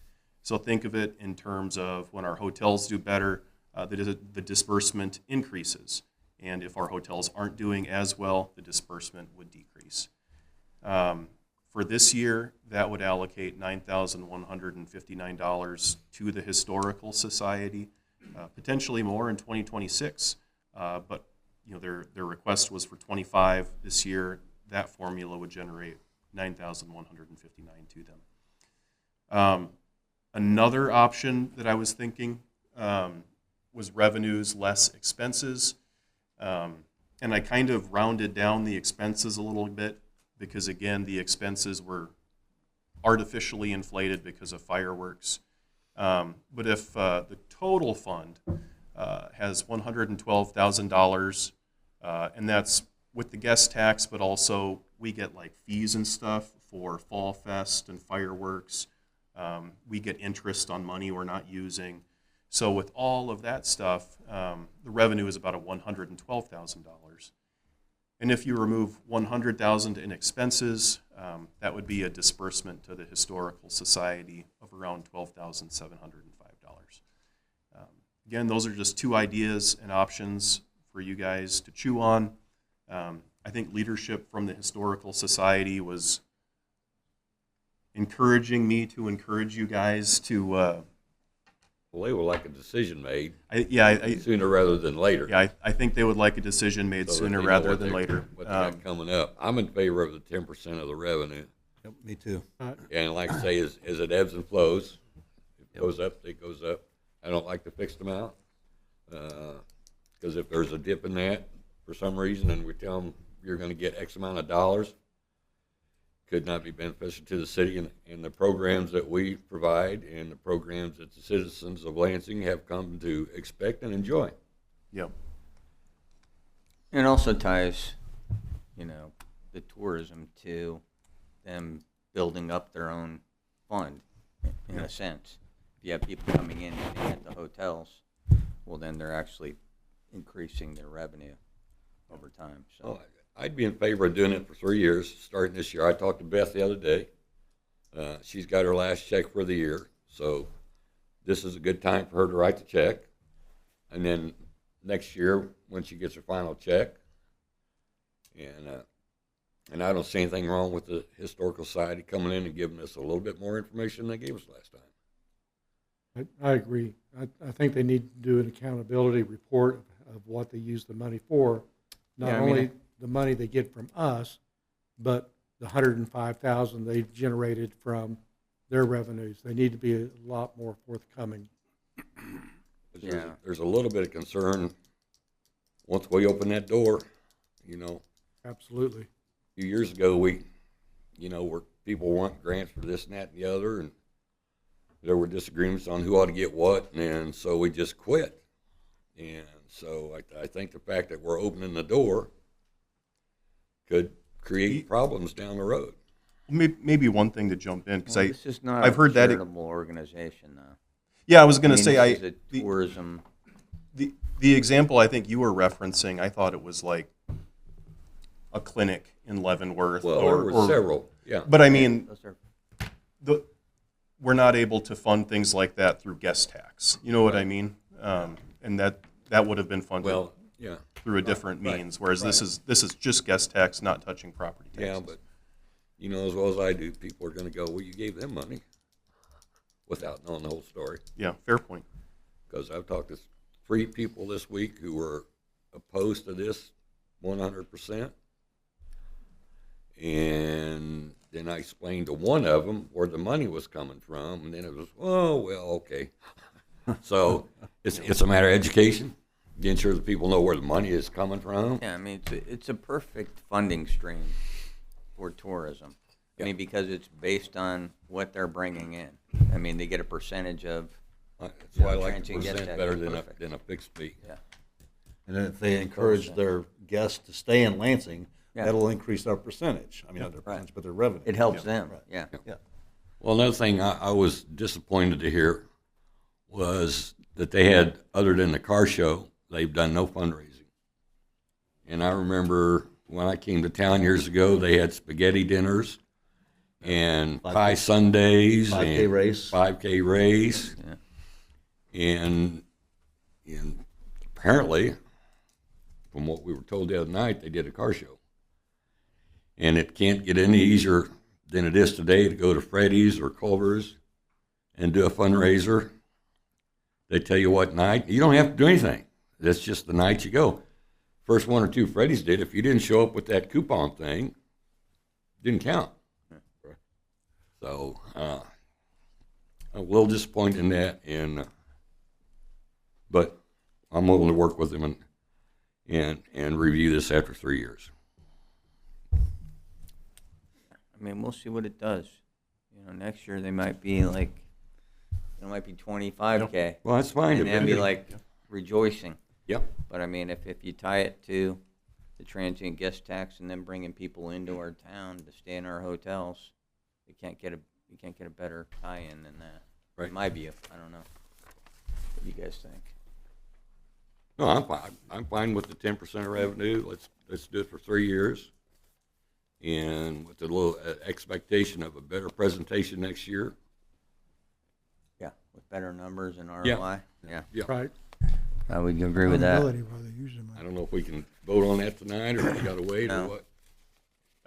So think of it in terms of when our hotels do better, the disbursement increases. And if our hotels aren't doing as well, the disbursement would decrease. For this year, that would allocate $9,159 to the Historical Society, potentially more in 2026. But you know, their request was for 25 this year. That formula would generate $9,159 to them. Another option that I was thinking was revenues less expenses. And I kind of rounded down the expenses a little bit because, again, the expenses were artificially inflated because of fireworks. But if the total fund has $112,000, and that's with the guest tax, but also we get like fees and stuff for Fall Fest and fireworks. We get interest on money we're not using. So with all of that stuff, the revenue is about $112,000. And if you remove 100,000 in expenses, that would be a disbursement to the Historical Society of around $12,705. Again, those are just two ideas and options for you guys to chew on. I think leadership from the Historical Society was encouraging me to encourage you guys to. Well, they would like a decision made I sooner rather than later. Yeah, I think they would like a decision made So that sooner they know rather what than they- later. What they got coming up. I'm in favor of the 10% of the revenue. Yep, me too. And like I say, as it ebbs and flows, it goes up, it goes up. I don't like the fixed amount. Because if there's a dip in that for some reason and we tell them you're going to get X amount of dollars, could not be beneficial to the city and the programs that we provide and the programs that the citizens of Lansing have come to expect and enjoy. Yep. And it also ties, the tourism to them building up their own fund, in a sense. If you have people coming in and eating at the hotels, well, then they're actually increasing their revenue over time. So Oh, I'd be in favor of doing it for 3 years, starting this year. I talked to Beth the other day. She's got her last check for the year, so this is a good time for her to write the check. And then next year, when she gets her final check, and I don't see anything wrong with the Historical Society coming in and giving us a little bit more information than they gave us last time. I agree. I think they need to do an accountability report of what they use the money for. Not Yeah, I mean, only the money they get from us, but the 105,000 they generated from their revenues. They need to be a lot more forthcoming. There's a little bit of concern once we open that door, Absolutely. A few years ago, where people want grants for this and that and the other, and there were disagreements on who ought to get what, and so we just quit. And so I think the fact that we're opening the door could create problems down the road. Maybe one thing to jump in, because this is not I've heard a that. charitable organization, though. Yeah, I was going to say, This is a tourism. The example I think you were referencing, I thought it was like a clinic in Leavenworth. Well, there were several, yeah. But I mean, Those are we're not able to fund things like that through guest tax. You know what I mean? And that would have been funded Well, yeah. through a different Right. means, whereas this is just guest tax, not touching property taxes. Yeah, but as well as I do, people are going to go, well, you gave them money without knowing the whole story. Yeah, fair point. Because I've talked to 3 people this week who were opposed to this 100%. And then I explained to one of them where the money was coming from, and then it was, oh, well, okay. So it's a matter of education, getting sure that people know where the money is coming from. Yeah, I mean, it's a perfect funding stream for tourism. I mean, because it's based on what they're bringing in. I mean, they get a percentage of. That's why I like the transient guest percent tax better is than perfect. a fixed fee. Yeah. And then if they encourage their guests to stay in Lansing, Yeah. that'll increase our percentage. I mean, not their percentage, but their revenue. It helps them, Right. yeah. Yeah. Well, another thing I was disappointed to hear was that they had, other than the car show, they've done no fundraising. And I remember when I came to town years ago, they had spaghetti dinners and 5K pie Sundays. 5K and race. 5K race. Yeah. And apparently, from what we were told the other night, they did a car show. And it can't get any easier than it is today to go to Freddy's or Culver's and do a fundraiser. They tell you what night. You don't have to do anything. That's just the night you go. First 1 or 2 Freddy's did. If you didn't show up with that coupon thing, it didn't count. So I'm a little disappointed in that. But I'm willing to work with them and review this after 3 years. I mean, we'll see what it does. Next year they might be like, it might be 25K. Well, that's fine. And then be like rejoicing. Yep. But I mean, if you tie it to the transient guest tax and then bringing people into our town to stay in our hotels, you can't get a better tie-in than that. Right. In my view, I don't know. What do you guys think? No, I'm fine. I'm fine with the 10% of revenue. Let's do it for 3 years. And with a little expectation of a better presentation next year. Yeah, with better numbers and ROI. Yeah. Yeah. Right. I would agree with that. I don't know if we can vote on that tonight or if we gotta wait No. or what.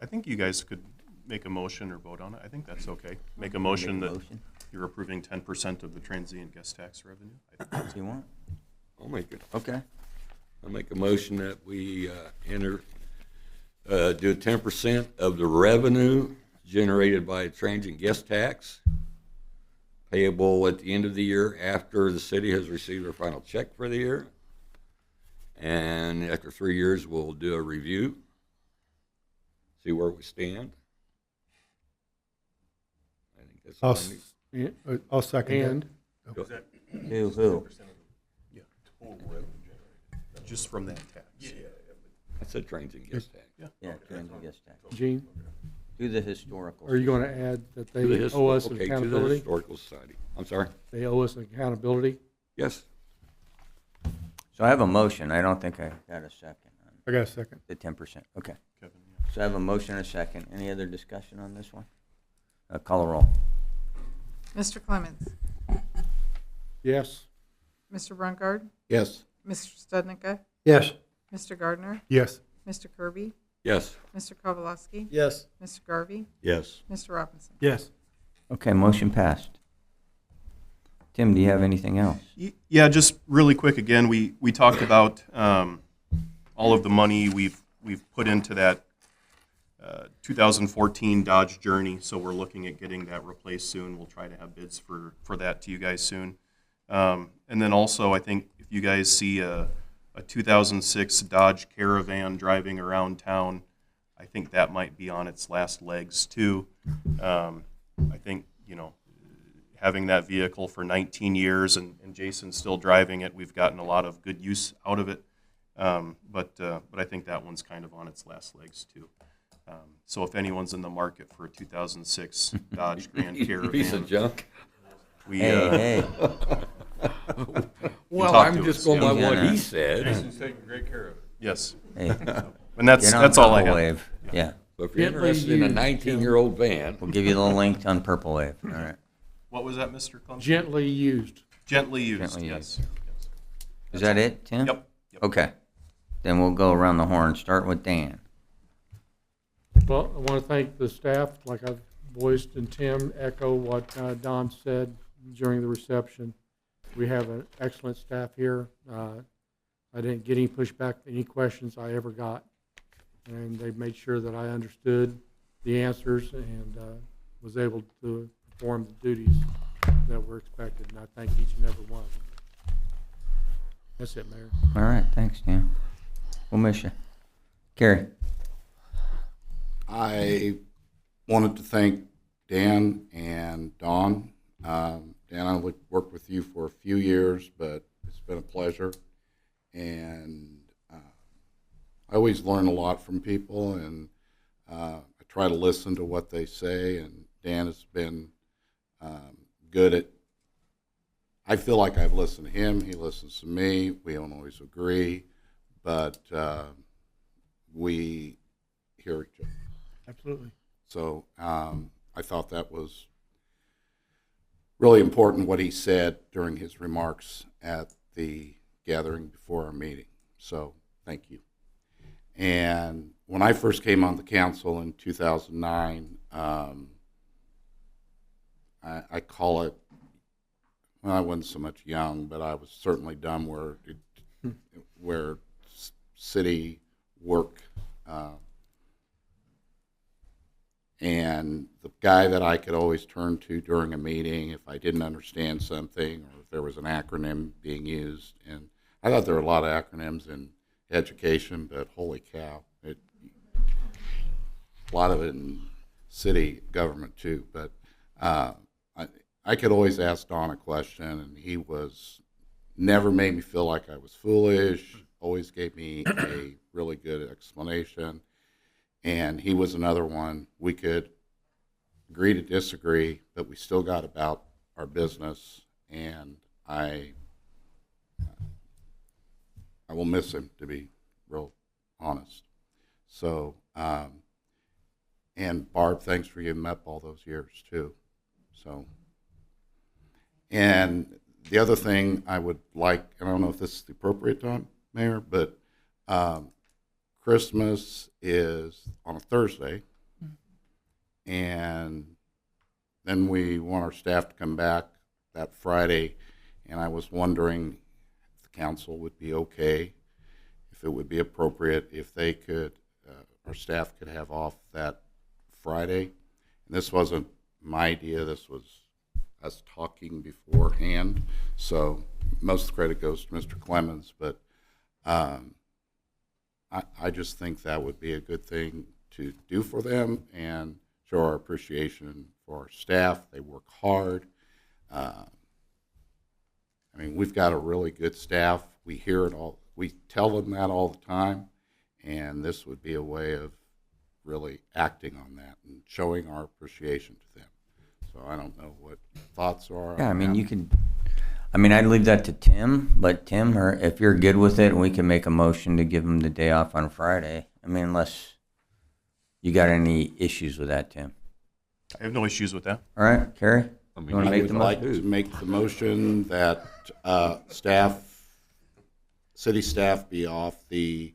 I think you guys could make a motion or vote on it. I think that's okay. Make a motion Make a that motion. you're approving 10% of the transient guest tax revenue. I think Do you want? I'll make it. Okay. I'll make a motion that we do 10% of the revenue generated by transient guest tax payable at the end of the year after the city has received their final check for the year. And after 3 years, we'll do a review, see where we stand. I think that's all I need. I'll second And Who? Yeah, total revenue generated, just from that tax. I said transient guest tax. Yeah, transient guest tax. Gene, Do the historical. are you going to add that To the they owe us okay, to the accountability? Historical Society. I'm sorry? They owe us accountability? Yes. So I have a motion. I don't think I got a second on I got a second. the 10%. Okay. Kevin, So I have a motion and a second. Any other discussion on this one? Call a roll. Mr. Clemons, Yes. Mr. Brungard, Yes. Mr. Studnicka, Yes. Mr. Gardner, Yes. Mr. Kirby, Yes. Mr. Kowalski, Yes. Mr. Garvey, Yes. Mr. Robinson. Yes. Okay, motion passed. Tim, do you have anything else? Yeah, just really quick again, we talked about all of the money we've put into that 2014 Dodge Journey, so we're looking at getting that replaced soon. We'll try to have bids for that to you guys soon. And then also, I think if you guys see a 2006 Dodge Caravan driving around town, I think that might be on its last legs too. I think, having that vehicle for 19 years and Jason's still driving it, we've gotten a lot of good use out of it. But I think that one's kind of on its last legs too. So if anyone's in the market for a 2006 Dodge Grand Caravan, Piece of junk. we Hey. Well, talk I'm to just us. going by Yeah. what he said. Jason's taking great care of it. Yes, Hey, and that's get on all I Purple have. Wave. Yeah, So if you're interested in a 19-year-old van, we'll give you the link on Purple Wave. All right. What was that, Mr. Clemson? Gently used. Gently used. Gently Yes. Is that it, Tim? Yep. Okay. Then we'll go around the horn, start with Dan. Well, I want to thank the staff, like I've voiced, and Tim, echo what Don said during the reception. We have an excellent staff here. I didn't get any pushback, any questions I ever got. And they made sure that I understood the answers and was able to perform the duties that were expected. And I thank each and every one of them. That's it, Mayor. All right, thanks, Dan. We'll miss you. Carrie. I wanted to thank Dan and Dawn. Dan, I worked with you for a few years, but it's been a pleasure. And I always learn a lot from people, and I try to listen to what they say. And Dan has been good at, I feel like I've listened to him, he listens to me. We don't always agree, but we hear each other. Absolutely. So I thought that was really important what he said during his remarks at the gathering before our meeting. So thank you. And when I first came on the council in 2009, I call it, well, I wasn't so much young, but I was certainly dumb where city work and the guy that I could always turn to during a meeting if I didn't understand something or if there was an acronym being used. And I thought there were a lot of acronyms in education, but holy cow, a lot of it in city government too. But I could always ask Don a question, and he never made me feel like I was foolish, always gave me a really good explanation. And he was another one. We could agree to disagree, but we still got about our business. And I I will miss him, to be real honest. So, and Barb, thanks for giving up all those years too. So, and the other thing I would like, and I don't know if this is the appropriate time, Mayor, but Christmas is on a Thursday, and then we want our staff to come back that Friday, and I was wondering if the council would be okay, if it would be appropriate, if they could, our staff could have off that Friday. And this wasn't my idea, this was us talking beforehand, so most of the credit goes to Mr. Clemons, but I just think that would be a good thing to do for them and show our appreciation for our staff. They work hard. I mean, we've got a really good staff. We hear it all. We tell them that all the time, and this would be a way of really acting on that and showing our appreciation to them. So I don't know what thoughts are. Yeah, I on mean, that. you can, I mean, I'd leave that to Tim, but Tim, or if you're good with it, we can make a motion to give him the day off on Friday. I mean, unless you got any issues with that, Tim. I have no issues with that. All right, Carrie? I mean, You want to I make would the like motion? to make the motion that city staff be off the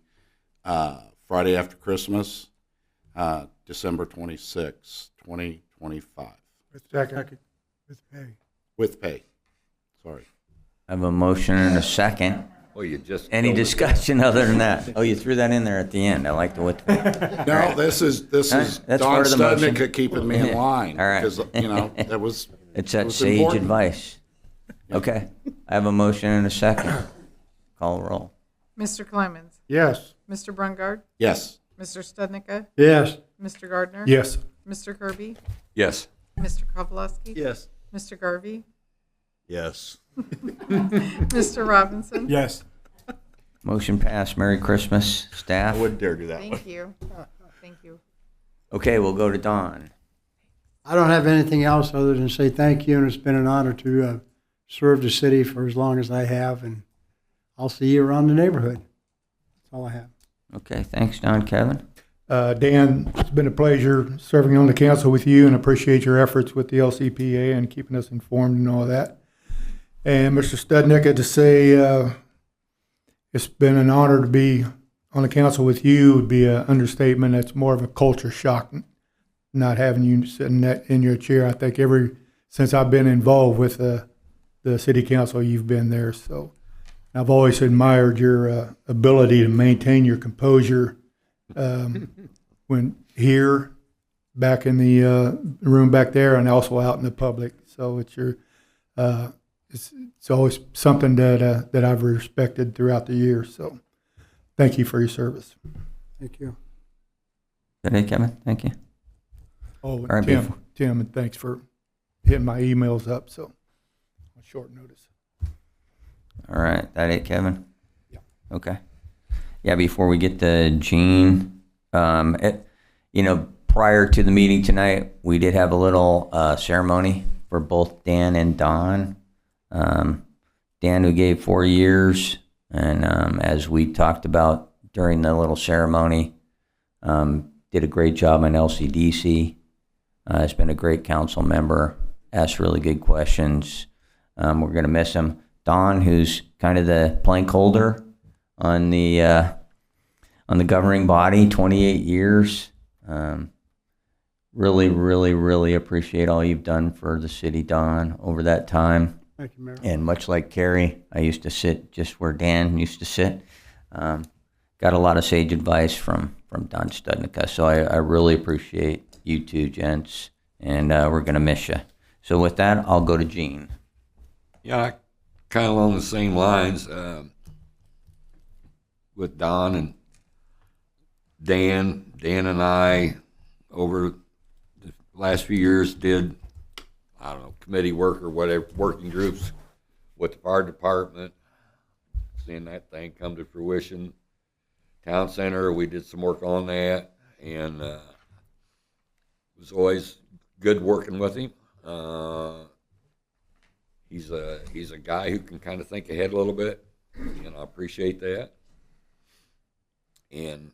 Friday after Christmas, December 26, 2025, Second. With pay. with pay. Sorry. I have a motion and a second. Well, you just. Any told us. discussion other than that? Oh, you threw that in there at the end. I like the what. No, this is All right, that's Don part of the motion. Studnicka keeping me in line. All right. Because, you know, that was. It's it that was sage important. advice. Okay, I have a motion and a second. Call roll. Mr. Clemons, Yes. Mr. Brungard, Yes. Mr. Studnicka, Yes. Mr. Gardner. Yes. Mr. Kirby, Yes. Mr. Kovaleski. Yes. Mr. Garvey, Yes. Mr. Robinson. Yes. Motion passed. Merry Christmas, staff. I wouldn't dare do that one. Thank you. Thank you. Okay, we'll go to Don. I don't have anything else other than say thank you, and it's been an honor to serve the city for as long as I have, and I'll see you around the neighborhood. That's all I have. Okay, thanks, Don. Kevin? Dan, it's been a pleasure serving on the council with you and appreciate your efforts with the LCPA and keeping us informed and all that. And Mr. Studnicka, to say it's been an honor to be on the council with you would be an understatement. It's more of a culture shock not having you sitting in your chair. I think since I've been involved with the city council, you've been there. So I've always admired your ability to maintain your composure when here, back in the room back there, and also out in the public. So it's always something that I've respected throughout the years. So thank you for your service. Thank you. Good day, Kevin. Thank you. Oh, All right, Tim, and thanks for hitting my emails up. So on short notice. All right, that it, Kevin? Yeah. Okay. Yeah, before we get to Gene, prior to the meeting tonight, we did have a little ceremony for both Dan and Don. Dan, who gave 4 years, and as we talked about during the little ceremony, did a great job on LCDC. Has been a great council member, asked really good questions. We're going to miss him. Don, who's kind of the plank holder on the governing body, 28 years. Really, really, really appreciate all you've done for the city, Don, over that time. Thank you, Mayor. And much like Carrie, I used to sit just where Dan used to sit. Got a lot of sage advice from Don Studnicka, so I really appreciate you two, gents, and we're going to miss you. So with that, I'll go to Gene. Yeah, kind of along the same lines with Don and Dan. Dan and I, over the last few years, did, I don't know, committee work or whatever, working groups with the fire department, seeing that thing come to fruition. Town center, we did some work on that, and it was always good working with him. He's a guy who can kind of think ahead a little bit, and I appreciate that. And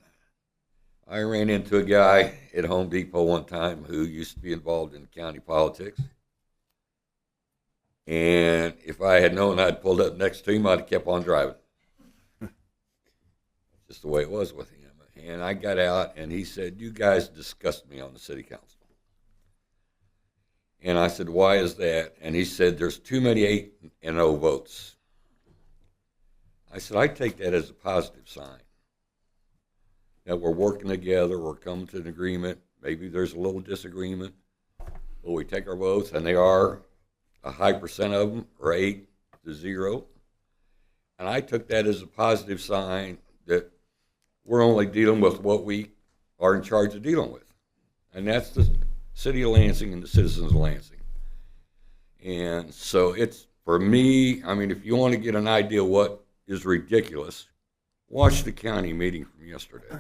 I ran into a guy at Home Depot one time who used to be involved in county politics. And if I had known I'd pulled up next to him, I'd have kept on driving. Just the way it was with him. And I got out, and he said, "You guys disgust me on the city council." And I said, "Why is that?" And he said, "There's too many 8-0 votes." I said, "I take that as a positive sign, that we're working together, we're coming to an agreement. Maybe there's a little disagreement, but we take our votes, and they are a high percent of them are 8-0. And I took that as a positive sign that we're only dealing with what we are in charge of dealing with. And that's the city of Lansing and the citizens of Lansing. And so it's, for me, I mean, if you want to get an idea what is ridiculous, watch the county meeting from yesterday.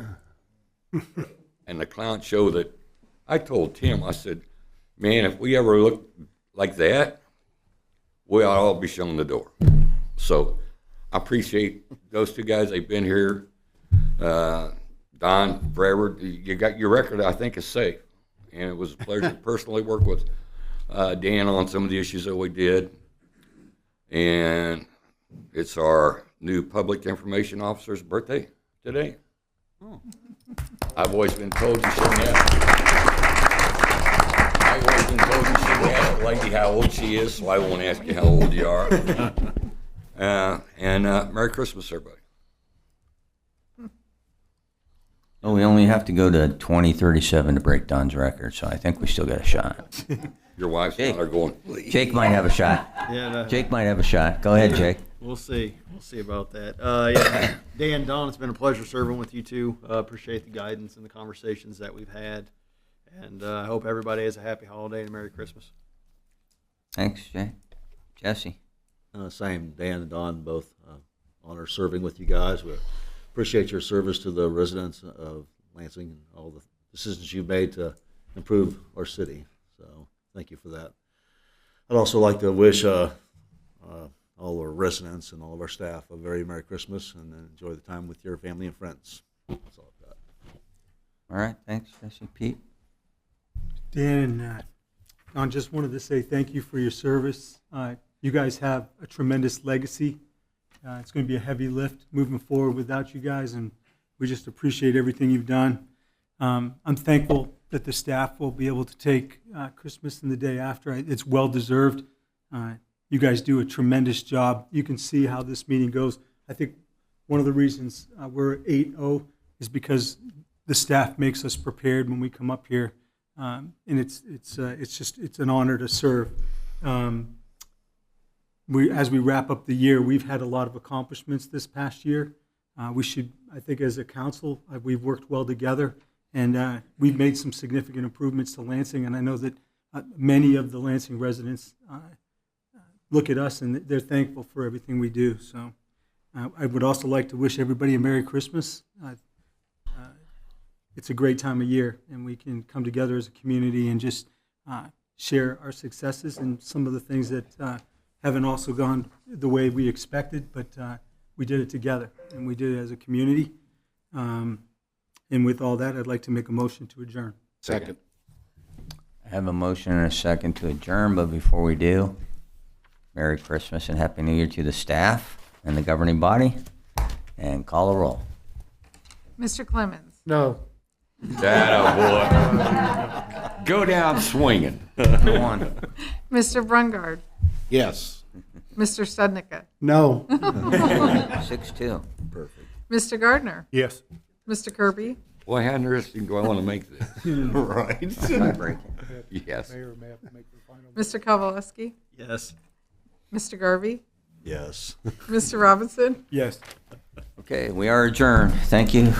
And the clown show that I told Tim, I said, man, if we ever look like that, we ought to all be shown the door. So I appreciate those two guys. They've been here. Don, forever. You got your record, I think, is safe. And it was a pleasure to personally work with Dan on some of the issues that we did. And it's our new public information officer's birthday today. Oh. I've always been told you shouldn't I've always been told you shouldn't ask a lady how old she is, so I won't ask you how old you are. And Merry Christmas, everybody. Oh, we only have to go to 2037 to break Don's record, so I think we still got a shot. Your wife's Jake. not going, please. Jake might have a shot. Yeah, Jake might have a shot. Go ahead, Jake. we'll see. We'll see about that. Yeah, Dan, Don, it's been a pleasure serving with you two. Appreciate the guidance and the conversations that we've had. And I hope everybody has a happy holiday and a Merry Christmas. Thanks, Jake. Jesse. Same, Dan and Don, both honor serving with you guys. We appreciate your service to the residents of Lansing and all the decisions you've made to improve our city. So thank you for that. I'd also like to wish all our residents and all of our staff a very Merry Christmas and enjoy the time with your family and friends. That's all I've got. All right, thanks, Jesse. Pete? Dan and Don, just wanted to say thank you for your service. You guys have a tremendous legacy. It's going to be a heavy lift moving forward without you guys, and we just appreciate everything you've done. I'm thankful that the staff will be able to take Christmas and the day after. It's well deserved. You guys do a tremendous job. You can see how this meeting goes. I think one of the reasons we're 8-0 is because the staff makes us prepared when we come up here, and it's an honor to serve. As we wrap up the year, we've had a lot of accomplishments this past year. I think as a council, we've worked well together, and we've made some significant improvements to Lansing, and I know that many of the Lansing residents look at us and they're thankful for everything we do. So I would also like to wish everybody a Merry Christmas. It's a great time of year, and we can come together as a community and just share our successes and some of the things that haven't also gone the way we expected, but we did it together, and we did it as a community. And with all that, I'd like to make a motion to adjourn. Second. I have a motion and a second to adjourn, but before we do, Merry Christmas and Happy New Year to the staff and the governing body, and call a roll. Mr. Clemons. No. That boy. Go down swinging. Go on. Mr. Brungard. Yes. Mr. Studnicka. No. 6-2. Perfect. Mr. Gardner. Yes. Mr. Kirby. Boy, how interesting do I want to make this? Right. Tie-breaking. Yes. Mayor may have to make the final. Mr. Kowalewski. Yes. Mr. Garvey. Yes. Mr. Robinson. Yes. Okay, we are adjourned. Thank you.